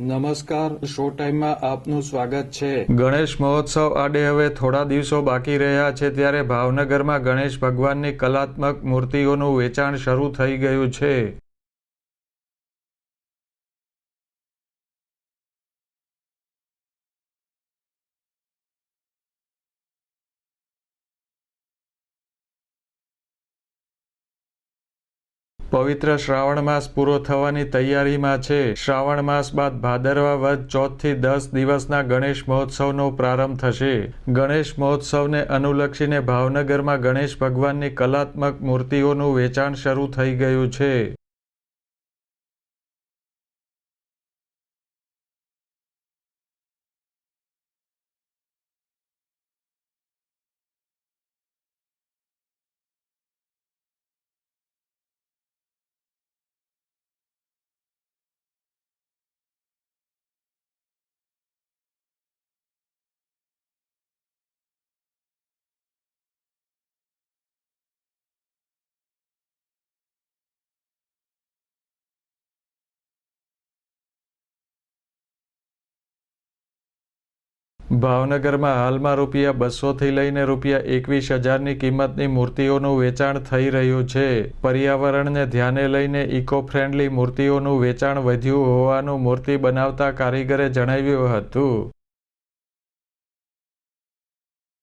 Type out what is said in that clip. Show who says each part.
Speaker 1: નમસ્કાર, શો ટાઈમમાં આપનું સ્વાગત છે।
Speaker 2: ગણેશ મહોત્સવ આડે હવે થોડા દિવસો બાકી રહ્યા છે ત્યારે ભાવનગરમાં ગણેશ ભગવાનની કલાત્મક મૂર્તિઓનું વેચાણ શરૂ થઈ ગયું છે। પવિત્ર શ્રાવણ માસ પૂરો થવાની તૈયારીમાં છે। શ્રાવણ માસ બાદ ભાદરવા વદ ચોથથી 10 દિવસના ગણેશ મહોત્સવનો પ્રારંભ થશે। ગણેશ મહોત્સવને અનુલક્ષીને ભાવનગરમાં ગણેશ ભગવાનની કલાત્મક મૂર્તિઓનું વેચાણ શરૂ થઈ ગયું છે। ભાવનગરમાં હાલમાં ₹200થી લઈને ₹21,000ની કિંમતની મૂર્તિઓનું વેચાણ થઈ રહ્યું છે। પર્યાવરણને ધ્યાને લઈને ઇકો ફ્રેન્ડલી મૂર્તિઓનું વેચાણ વધ્યું હોવાનું મૂર્તિ બનાવતા કારીગરે જણાવ્યું હતું।